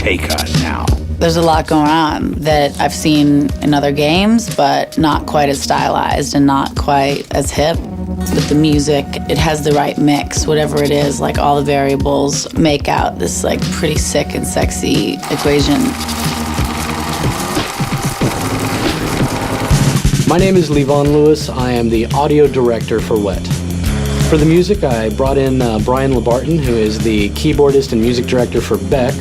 take on now. There's a lot going on that I've seen in other games, but not quite as stylized and not quite as hip. With the music, it has the right mix, whatever it is, like all the variables make out this like pretty sick and sexy equation. My name is Levon Lewis. I am the audio director for Wet. For the music, I brought in Brian LeBarton, who is the keyboardist and music director for Beck.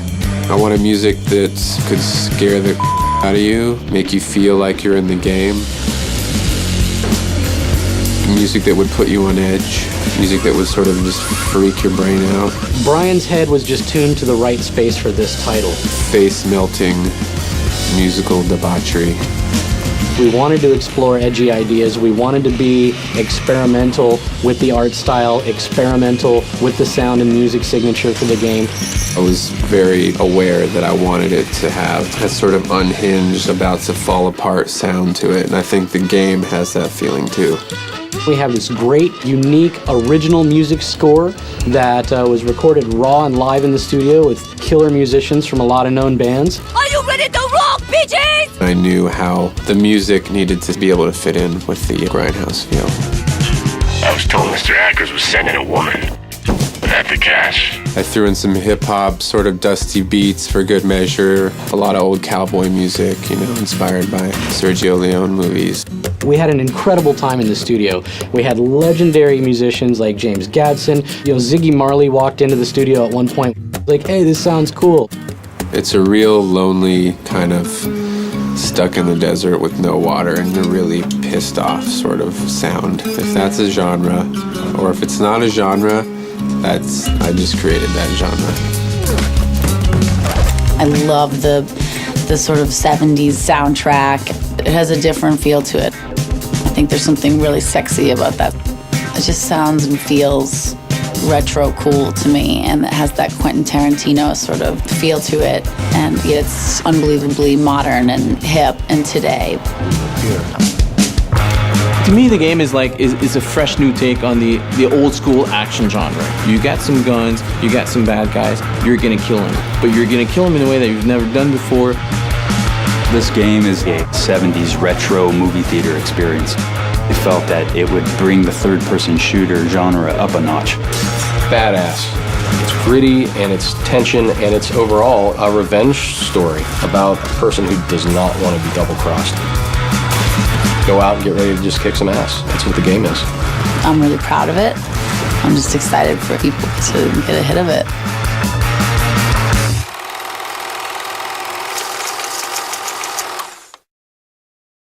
I wanted music that could scare the out of you, make you feel like you're in the game. Music that would put you on edge. Music that would sort of just freak your brain out. Brian's head was just tuned to the right space for this title. Face-melting musical debauchery. We wanted to explore edgy ideas. We wanted to be experimental with the art style, experimental with the sound and music signature for the game. I was very aware that I wanted it to have that sort of unhinged, about to fall apart sound to it, and I think the game has that feeling too. We have this great, unique, original music score that was recorded raw and live in the studio with killer musicians from a lot of known bands. Are you ready to rock, bitches? I knew how the music needed to be able to fit in with the Grindhouse feel. I was told Mr. Ackers was sending a woman. At the cash. I threw in some hip-hop, sort of dusty beats for good measure. A lot of old cowboy music, you know, inspired by Sergio Leone movies. We had an incredible time in the studio. We had legendary musicians like James Gadson. You know, Ziggy Marley walked into the studio at one point, like, hey, this sounds cool. It's a real lonely kind of stuck in the desert with no water and a really pissed off sort of sound. If that's a genre, or if it's not a genre, I just created that genre. I love the sort of 70s soundtrack. It has a different feel to it. I think there's something really sexy about that. It just sounds and feels retro cool to me, and it has that Quentin Tarantino sort of feel to it, and yet it's unbelievably modern and hip and today. To me, the game is a fresh new take on the old school action genre. You got some guns, you got some bad guys, you're gonna kill them. But you're gonna kill them in a way that you've never done before. This game is a 70s retro movie theater experience. It felt that it would bring the third-person shooter genre up a notch. Badass. It's gritty, and it's tension, and it's overall a revenge story about a person who does not want to be double-crossed. Go out and get ready to just kick some ass. That's what the game is. I'm really proud of it. I'm just excited for people to get a hit of it.